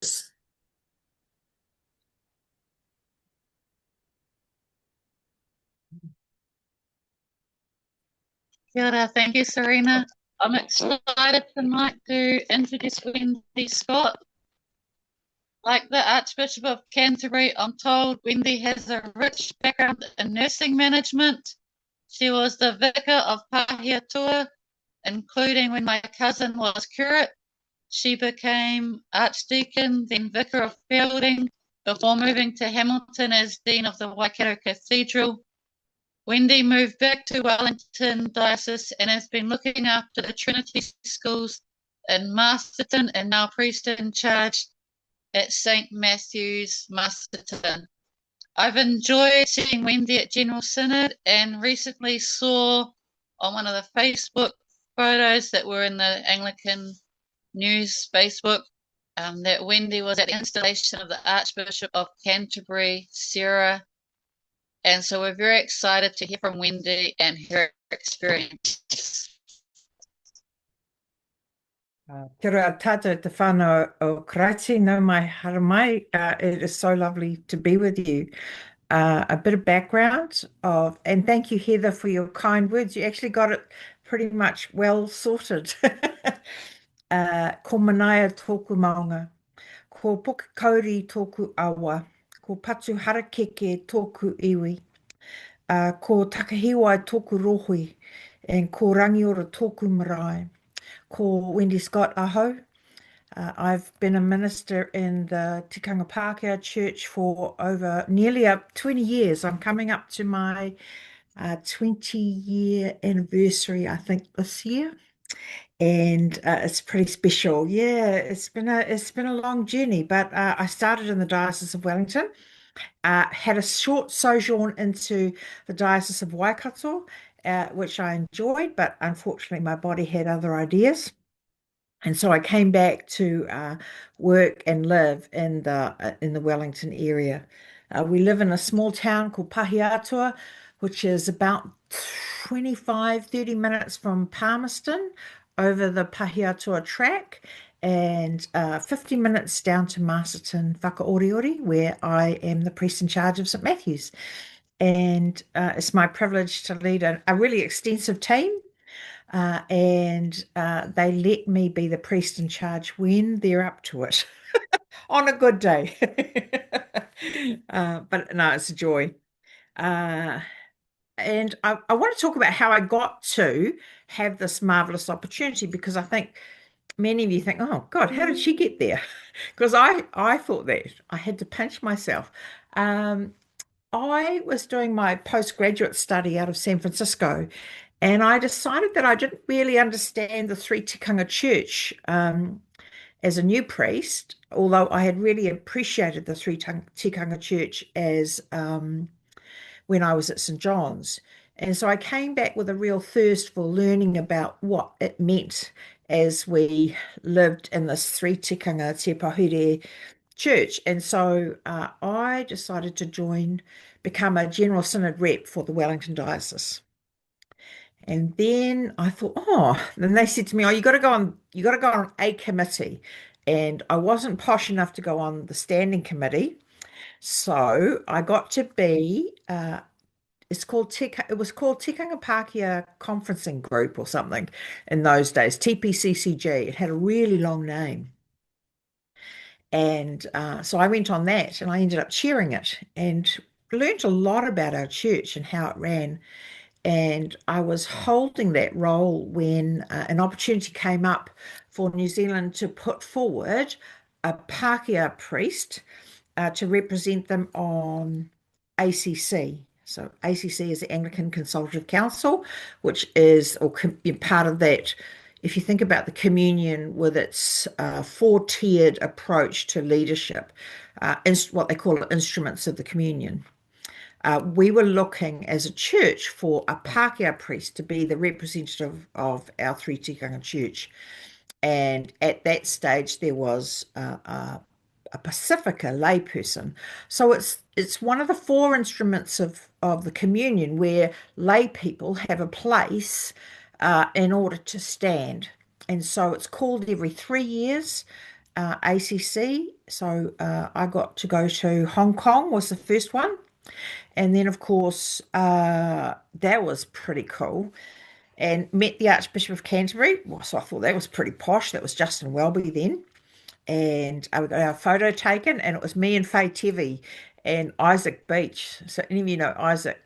Kia ora. Thank you, Serena. I'm excited tonight to introduce Wendy Scott. Like the Archbishop of Canterbury, I'm told Wendy has a rich background in nursing management. She was the vicar of Pahiatua, including when my cousin was curate. She became archdeacon, then vicar of Fielding, before moving to Hamilton as dean of the Waikato Cathedral. Wendy moved back to Wellington Diocese and has been looking after the Trinity schools in Masterton and now priest in charge at St. Matthew's, Masterton. I've enjoyed seeing Wendy at General Synod and recently saw on one of the Facebook photos that were in the Anglican News Facebook that Wendy was at the installation of the Archbishop of Canterbury, Sarah. And so we're very excited to hear from Wendy and her experience. Kia ora tātou te whānau o Karaiti, no mai haramai. It is so lovely to be with you. A bit of background and thank you, Heather, for your kind words. You actually got it pretty much well sorted. Ko manaia tōku maunga, ko pokakauri tōku awa, ko patu harakeke tōku iwi, ko takahiwai tōku rohui, and ko rangiora tōku marae. Ko Wendy Scott aho. I've been a minister in the Tikanga Pākehā Church for over nearly 20 years. I'm coming up to my 20-year anniversary, I think, this year. And it's pretty special. Yeah, it's been a long journey, but I started in the Diocese of Wellington, had a short sojourn into the Diocese of Waikato, which I enjoyed, but unfortunately my body had other ideas. And so I came back to work and live in the Wellington area. We live in a small town called Pahiatua, which is about 25-30 minutes from Palmerston over the Pahiatua track, and 50 minutes down to Masterton, Whakaoriori, where I am the priest in charge of St. Matthew's. And it's my privilege to lead a really extensive team. And they let me be the priest in charge when they're up to it on a good day. But no, it's a joy. And I want to talk about how I got to have this marvelous opportunity, because I think many of you think, oh God, how did she get there? Because I thought that I had to pinch myself. I was doing my postgraduate study out of San Francisco, and I decided that I didn't really understand the Three Tikanga Church as a new priest, although I had really appreciated the Three Tikanga Church as when I was at St. John's. And so I came back with a real thirst for learning about what it meant as we lived in this Three Tikanga Te Pahure Church. And so I decided to become a General Synod rep for the Wellington Diocese. And then I thought, then they said to me, you got to go on a committee. And I wasn't posh enough to go on the standing committee. So I got to be, it was called Tikanga Pākehā Conferencing Group or something in those days, TPCCG. It had a really long name. And so I went on that, and I ended up chairing it and learned a lot about our church and how it ran. And I was holding that role when an opportunity came up for New Zealand to put forward a Pākehā priest to represent them on ACC. So ACC is the Anglican Consultative Council, which is, or part of that, if you think about the communion with its four-tiered approach to leadership, what they call instruments of the communion. We were looking as a church for a Pākehā priest to be the representative of our Three Tikanga Church. And at that stage, there was a Pacifica layperson. So it's one of the four instruments of the communion where lay people have a place in order to stand. And so it's called every 3 years. ACC. So I got to go to Hong Kong was the first one. And then, of course, that was pretty cool. And met the Archbishop of Canterbury. Well, so I thought that was pretty posh. That was Justin Welby then. And we got our photo taken, and it was me and Faye Tevy and Isaac Beach. So any of you know Isaac,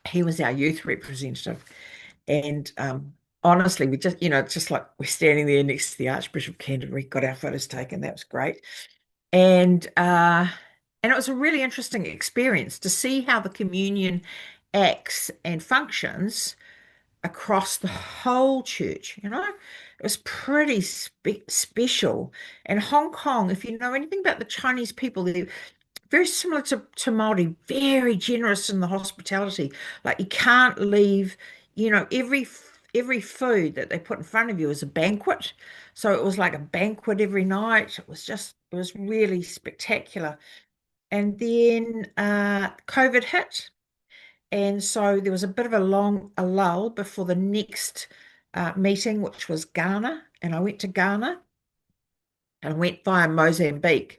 he was our youth representative. And honestly, we just, it's just like we're standing there next to the Archbishop of Canterbury, got our photos taken. That was great. And it was a really interesting experience to see how the communion acts and functions across the whole church. It was pretty special. And Hong Kong, if you know anything about the Chinese people, they're very similar to Māori, very generous in the hospitality. Like you can't leave, every food that they put in front of you is a banquet. So it was like a banquet every night. It was really spectacular. And then COVID hit. And so there was a bit of a lull before the next meeting, which was Ghana. And I went to Ghana and went via Mozambique.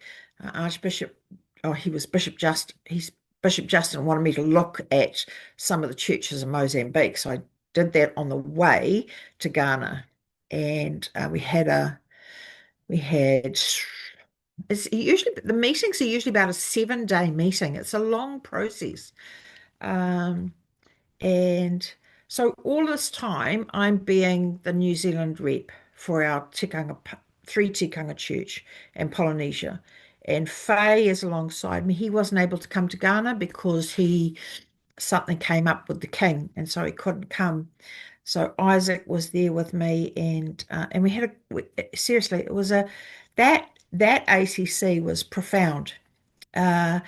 Archbishop, oh, Bishop Justin wanted me to look at some of the churches in Mozambique. So I did that on the way to Ghana. And the meetings are usually about a 7-day meeting. It's a long process. Um, and so all this time, I'm being the New Zealand rep for our three tikanga church in Polynesia. And Faye is alongside me. He wasn't able to come to Ghana because something came up with the king, and so he couldn't come. So Isaac was there with me, and seriously, it was that ACC was profound. Uh,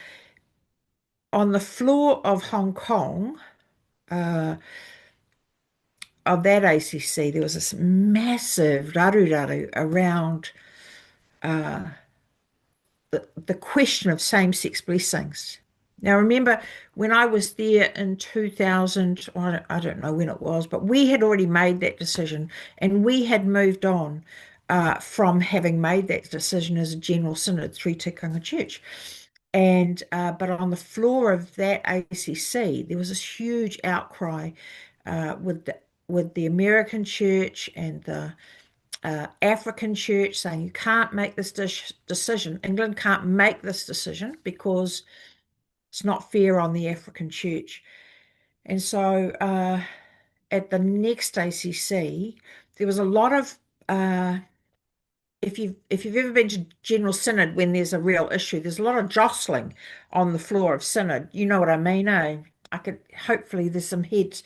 on the floor of Hong Kong, of that ACC, there was this massive raru around the question of same-sex blessings. Now, remember, when I was there in 2000, I don't know when it was, but we had already made that decision, and we had moved on from having made that decision as a general synod, Three Tikanga Church. But on the floor of that ACC, there was this huge outcry with the American church and the African church saying you can't make this decision. England can't make this decision because it's not fair on the African church. And so at the next ACC, there was a lot of if you've ever been to General Synod when there's a real issue, there's a lot of jostling on the floor of Synod. You know what I mean, eh? Hopefully there's some heads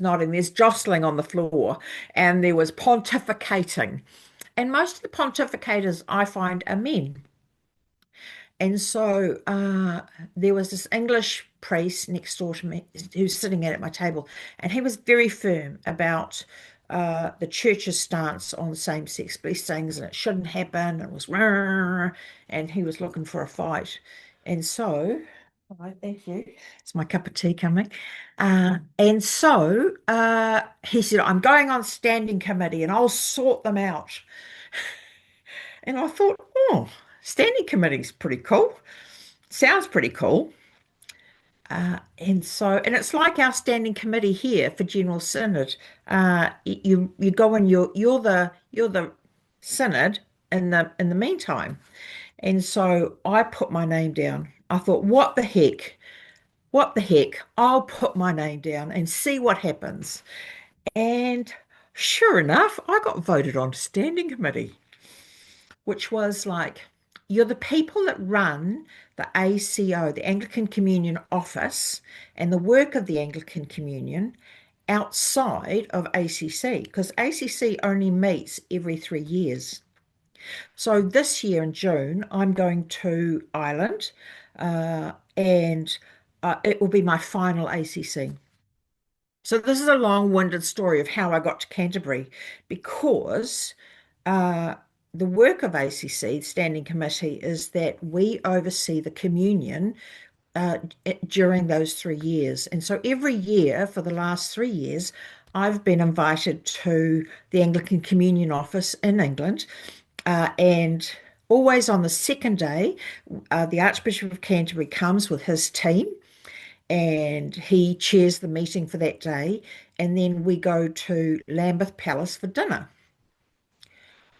nodding. There's jostling on the floor, and there was pontificating. And most of the pontificators I find are men. And so there was this English priest next door to me who's sitting at my table, and he was very firm about the church's stance on same-sex blessings, and it shouldn't happen. It was, and he was looking for a fight. And so, oh, thank you. It's my cup of tea coming. And so he said, I'm going on standing committee and I'll sort them out. And I thought, oh, standing committee's pretty cool. Sounds pretty cool. And it's like our standing committee here for General Synod. You go and you're the synod in the meantime. And so I put my name down. I thought, what the heck? What the heck? I'll put my name down and see what happens. And sure enough, I got voted on standing committee, which was like, you're the people that run the ACO, the Anglican Communion Office, and the work of the Anglican Communion outside of ACC, because ACC only meets every 3 years. So this year in June, I'm going to Ireland, and it will be my final ACC. So this is a long-winded story of how I got to Canterbury, because the work of ACC, Standing Committee, is that we oversee the communion during those 3 years. And so every year for the last 3 years, I've been invited to the Anglican Communion Office in England, and always on the second day, the Archbishop of Canterbury comes with his team and he chairs the meeting for that day. And then we go to Lambeth Palace for dinner.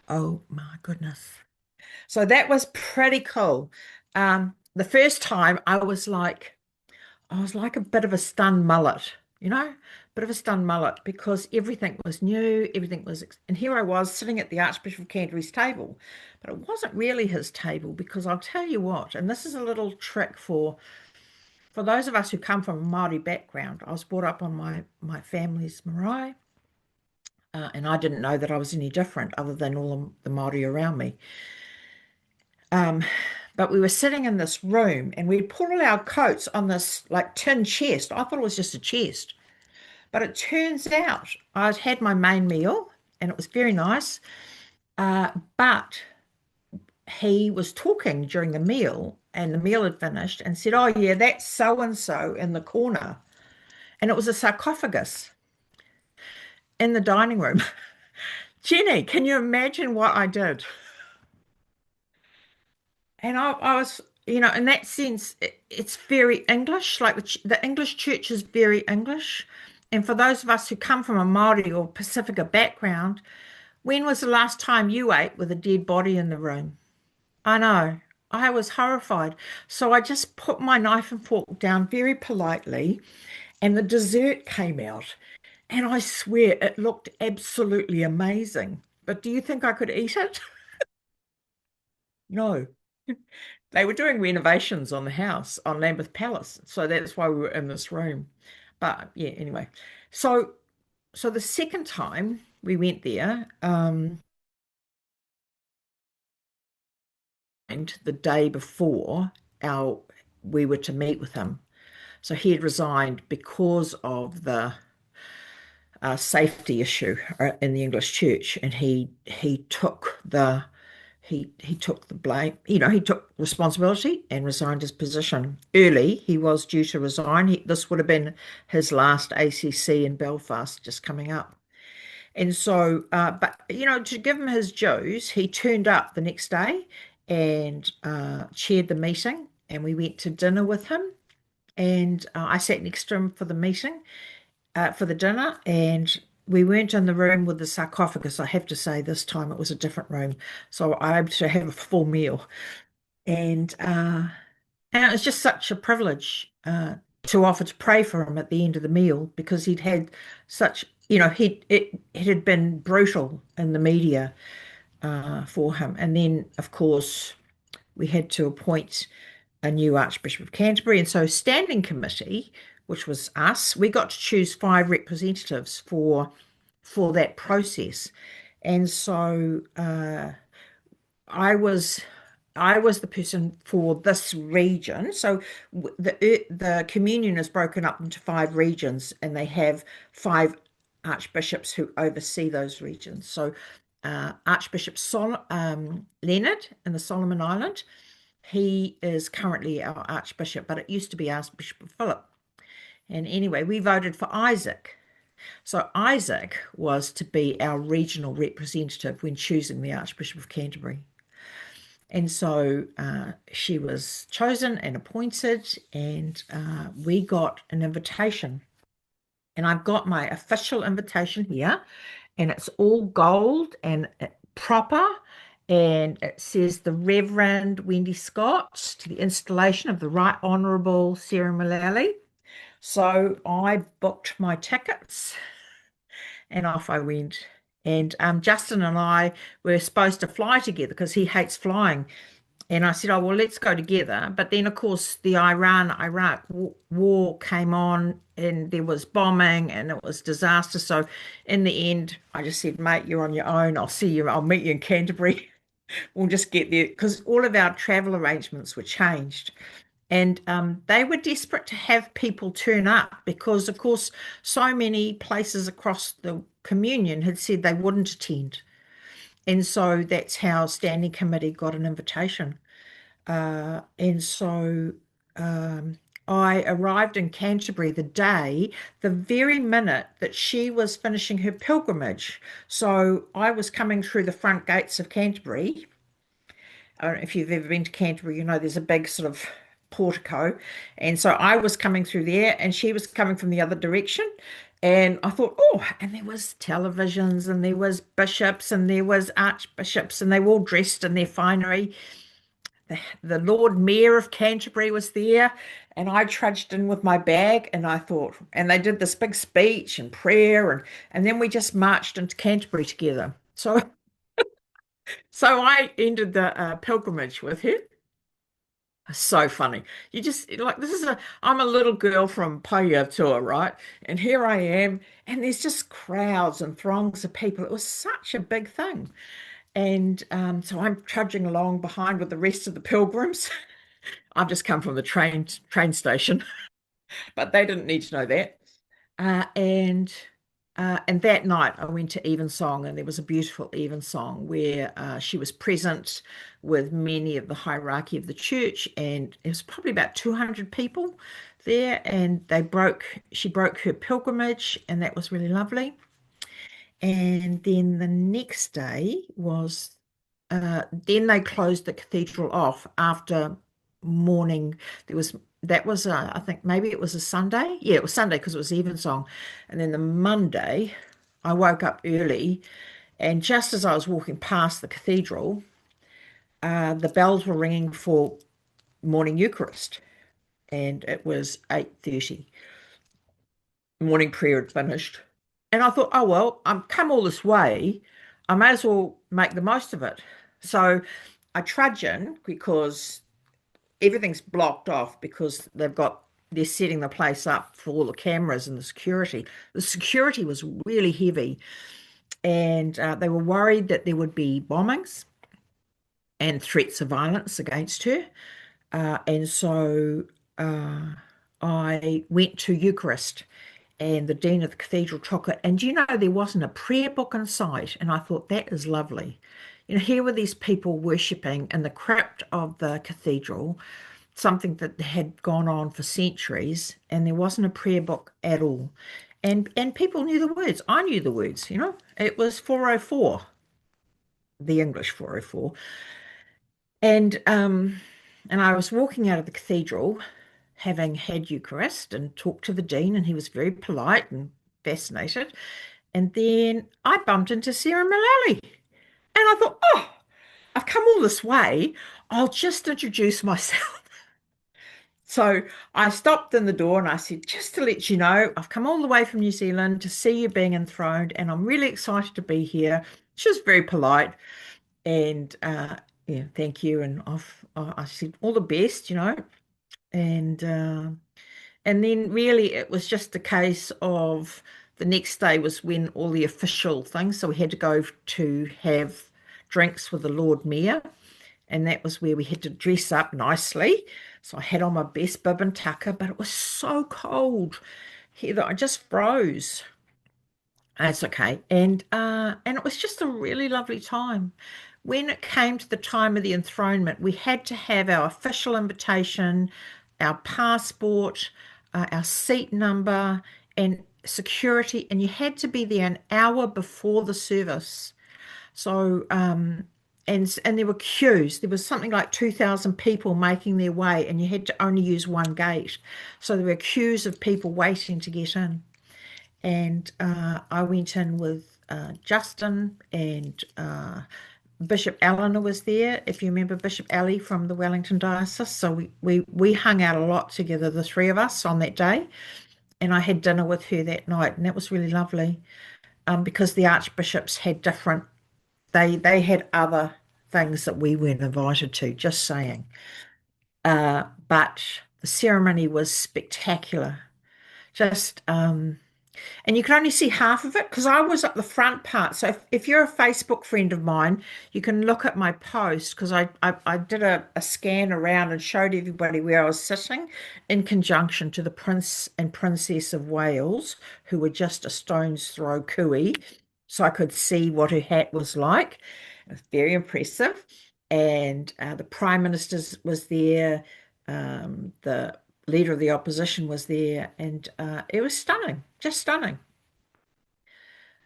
Oh my goodness. So that was pretty cool. The first time I was like a bit of a stunned mullet, you know, bit of a stunned mullet because everything was new, and here I was sitting at the Archbishop of Canterbury's table, but it wasn't really his table because I'll tell you what, and this is a little trick for those of us who come from a Māori background. I was brought up on my family's marae, and I didn't know that I was any different other than all the Māori around me. Um, but we were sitting in this room and we put all our coats on this like tin chest. I thought it was just a chest. But it turns out I'd had my main meal and it was very nice. But he was talking during the meal and the meal had finished and said, "Oh, yeah, that's so and so in the corner." And it was a sarcophagus in the dining room. Jenny, can you imagine what I did? And I was, in that sense, it's very English. Like the English church is very English. And for those of us who come from a Māori or Pacifica background, when was the last time you ate with a dead body in the room? I know. I was horrified. So I just put my knife and fork down very politely, and the dessert came out. And I swear it looked absolutely amazing. But do you think I could eat it? No. They were doing renovations on the house on Lambeth Palace, so that's why we were in this room. But yeah, anyway. So so the second time we went there, and the day before our we were to meet with him. So he had resigned because of the safety issue in the English church, and he took the blame. He took responsibility and resigned his position early. He was due to resign. This would have been his last ACC in Belfast, just coming up. And so, but to give him his dues, he turned up the next day and chaired the meeting, and we went to dinner with him. And I sat next to him for the meeting, for the dinner, and we weren't in the room with the sarcophagus. I have to say, this time it was a different room, so I was able to have a full meal, and it was just such a privilege to offer to pray for him at the end of the meal because he'd had such, it had been brutal in the media for him, and then of course we had to appoint a new Archbishop of Canterbury. And so, standing committee, which was us, we got to choose five representatives for that process. And so, I was I was the person for this region. So the communion is broken up into five regions, and they have five archbishops who oversee those regions. So Archbishop Leonard in the Solomon Island, he is currently our archbishop, but it used to be Archbishop Philip. And anyway, we voted for Isaac. So Isaac was to be our regional representative when choosing the Archbishop of Canterbury. And so she was chosen and appointed, and we got an invitation. And I've got my official invitation here, and it's all gold and proper. And it says the Reverend Wendy Scott to the installation of the Right Honourable Sarah Mullally. So I booked my tickets and off I went. And Justin and I were supposed to fly together because he hates flying. And I said, "Oh, well, let's go together." But then, of course, the Iran-Iraq war came on and there was bombing and it was disaster. So in the end, I just said, "Mate, you're on your own. I'll see you. I'll meet you in Canterbury. We'll just get there." Because all of our travel arrangements were changed. And they were desperate to have people turn up because, of course, so many places across the communion had said they wouldn't attend. And so that's how Standing Committee got an invitation. And so I arrived in Canterbury the very minute that she was finishing her pilgrimage. So I was coming through the front gates of Canterbury, I don't know if you've ever been to Canterbury, there's a big sort of portico. And so I was coming through there and she was coming from the other direction. And I thought, oh, and there was televisions and there was bishops and there was archbishops and they were all dressed in their finery. The Lord Mayor of Canterbury was there, and I trudged in with my bag, and I thought, and they did this big speech and prayer, and then we just marched into Canterbury together. So I ended the pilgrimage with her. So funny. You just like I'm a little girl from Paiatua, right? And here I am, and there's just crowds and throngs of people. It was such a big thing. And so I'm trudging along behind with the rest of the pilgrims. I've just come from the train station, but they didn't need to know that. Uh, and and that night I went to Evensong, and there was a beautiful Evensong where she was present with many of the hierarchy of the church, and it was probably about 200 people there, and she broke her pilgrimage, and that was really lovely. And then the next day was then they closed the cathedral off after morning. There was that was I think maybe it was a Sunday. Yeah, it was Sunday because it was Evensong. And then the Monday, I woke up early, and just as I was walking past the cathedral, the bells were ringing for morning Eucharist, and it was 8:30. Morning prayer had finished. And I thought, oh, well, I'm come all this way. I may as well make the most of it. So I trudge in because everything's blocked off because they're setting the place up for all the cameras and the security. The security was really heavy, and they were worried that there would be bombings and threats of violence against her. And so uh, I went to Eucharist, and the Dean of the Cathedral took it. And there wasn't a prayer book in sight. And I thought, that is lovely. Here were these people worshipping in the crypt of the cathedral, something that had gone on for centuries, and there wasn't a prayer book at all. And people knew the words. I knew the words. It was 404, the English 404. And I was walking out of the cathedral having had Eucharist and talked to the Dean, and he was very polite and fascinated. And then I bumped into Sarah Mullally. And I thought, oh, I've come all this way. I'll just introduce myself. So I stopped in the door and I said, just to let you know, I've come all the way from New Zealand to see you being enthroned, and I'm really excited to be here. She was very polite, and yeah, thank you. And I said, all the best. And and then really it was just a case of the next day was when all the official things. So we had to go to have drinks with the Lord Mayor, and that was where we had to dress up nicely. So I had on my best bib and tucker, but it was so cold here that I just froze. That's okay. And it was just a really lovely time. When it came to the time of the enthronement, we had to have our official invitation, our passport, our seat number, and security, and you had to be there an hour before the service. So, and there were queues. There was something like 2,000 people making their way, and you had to only use one gate. So there were queues of people waiting to get in. And I went in with Justin, and Bishop Eleanor was there. If you remember Bishop Alley from the Wellington Diocese, so we hung out a lot together, the three of us, on that day. And I had dinner with her that night, and that was really lovely. Because the archbishops had different, they had other things that we weren't invited to. Just saying. But the ceremony was spectacular. Just and you can only see half of it because I was at the front part. So if you're a Facebook friend of mine, you can look at my post because I did a scan around and showed everybody where I was sitting in conjunction to the Prince and Princess of Wales, who were just a stone's throw cooey. So I could see what her hat was like. It was very impressive. And the Prime Minister was there. The leader of the opposition was there, and it was stunning, just stunning.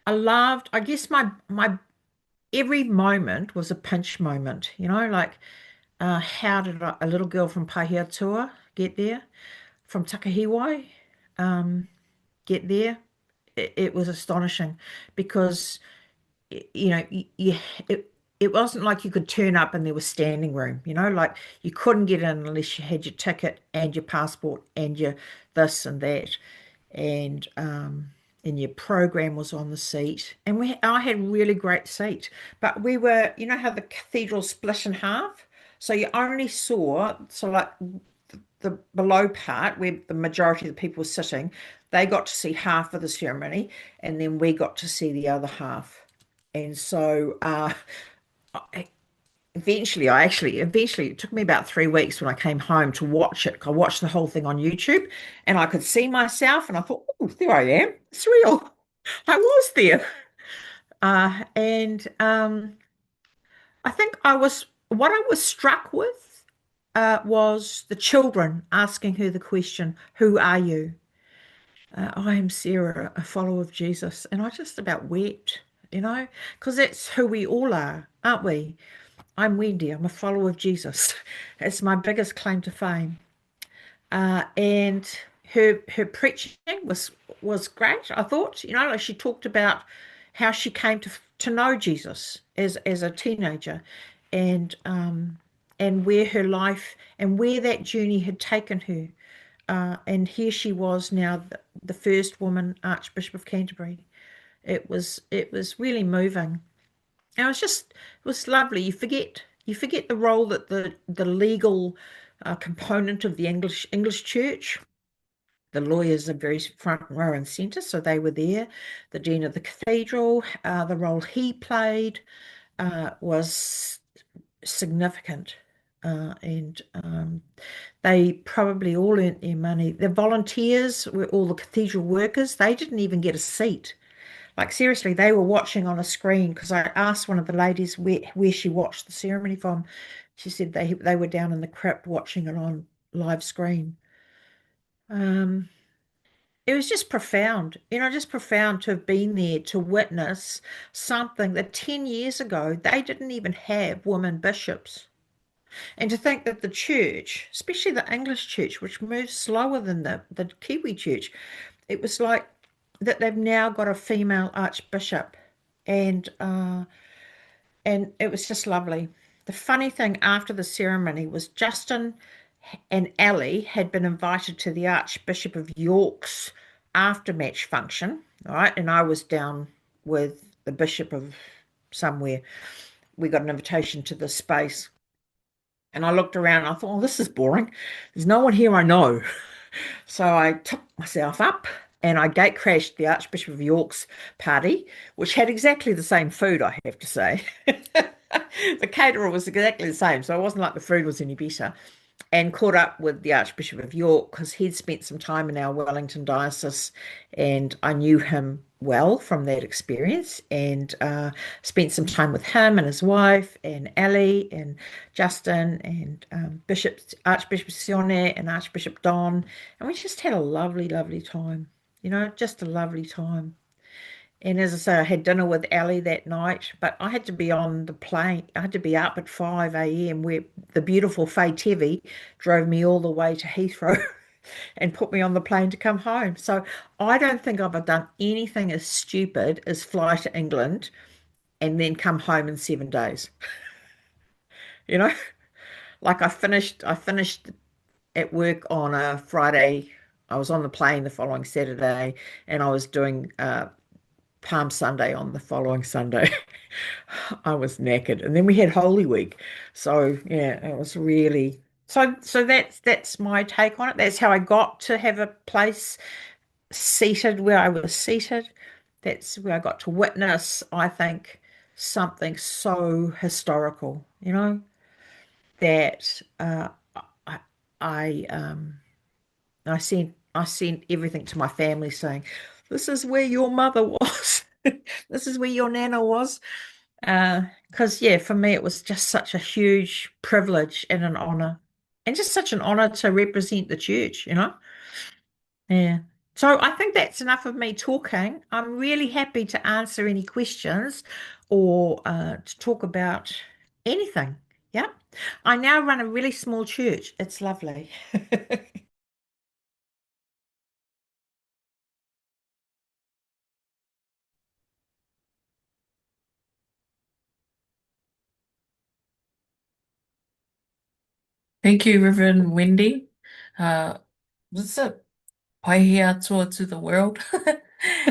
I guess my every moment was a pinch moment, like how did a little girl from Pahiatua get there, from Takahiwai, um, get there? It was astonishing because you know, it wasn't like you could turn up and there was standing room, like you couldn't get in unless you had your ticket and your passport and your this and that, and your program was on the seat, and I had really great seat, but we were, how the cathedral split in half, so you only saw, so like the below part where the majority of the people were sitting, they got to see half of the ceremony, and then we got to see the other half. And so eventually, it took me about 3 weeks when I came home to watch it. I watched the whole thing on YouTube, and I could see myself, and I thought, oh, there I am. It's real. I was there. And I think what I was struck with was the children asking her the question, who are you? I am Sarah, a follower of Jesus. And I just about wept, because that's who we all are, aren't we? I'm Wendy, I'm a follower of Jesus. It's my biggest claim to fame. And her preaching was great. I thought, like she talked about how she came to know Jesus as a teenager, and where her life and where that journey had taken her. And here she was now, the first woman Archbishop of Canterbury. It was really moving. And it was lovely. You forget the role that the legal component of the English Church. The lawyers are very front row and centre, so they were there. The Dean of the Cathedral, the role he played was significant. And they probably all earned their money. The volunteers were all the cathedral workers. They didn't even get a seat. Like seriously, they were watching on a screen, because I asked one of the ladies where she watched the ceremony from. She said they were down in the crypt watching it on live screen. Um, it was just profound, just profound to have been there to witness something that 10 years ago they didn't even have women bishops. And to think that the church, especially the English church, which moves slower than the Kiwi church, it was like that they've now got a female archbishop, and it was just lovely. The funny thing after the ceremony was Justin and Ali had been invited to the Archbishop of York's after-match function, right? And I was down with the Bishop of somewhere. We got an invitation to this space. And I looked around and I thought, oh, this is boring. There's no one here I know. So I took myself up and I gate crashed the Archbishop of York's party, which had exactly the same food, I have to say. The caterer was exactly the same, so it wasn't like the food was any better. And caught up with the Archbishop of York because he'd spent some time in our Wellington diocese, and I knew him well from that experience, and spent some time with him and his wife and Ali and Justin and Archbishop Sione and Archbishop Don, and we just had a lovely, lovely time. Just a lovely time. And as I say, I had dinner with Ali that night, but I had to be on the plane. I had to be up at 5 a.m. where the beautiful Faye Tevi drove me all the way to Heathrow and put me on the plane to come home. So I don't think I've done anything as stupid as fly to England and then come home in 7 days. You know, like I finished at work on a Friday. I was on the plane the following Saturday, and I was doing Palm Sunday on the following Sunday. I was knackered. And then we had Holy Week. So yeah, it was really so that's my take on it. That's how I got to have a place seated where I was seated. That's where I got to witness, I think, something so historical, that I I I sent everything to my family saying, "This is where your mother was. This is where your nana was." Because yeah, for me it was just such a huge privilege and an honor, and just such an honor to represent the church. Yeah. So I think that's enough of me talking. I'm really happy to answer any questions or to talk about anything. Yeah. I now run a really small church. It's lovely. Thank you, Reverend Wendy. What's it? Paihia tour to the world.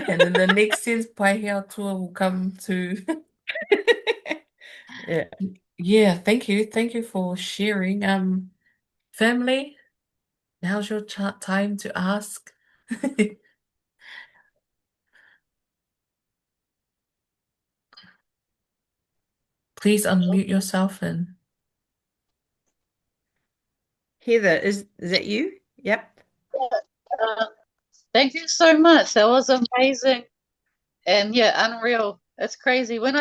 And then the next sense, Paihia tour will come to. Yeah. Yeah, thank you. Thank you for sharing. Family, now's your time to ask. Please unmute yourself and Heather, is that you? Yep. Uh, Thank you so much. That was amazing and yeah, unreal. It's crazy. When I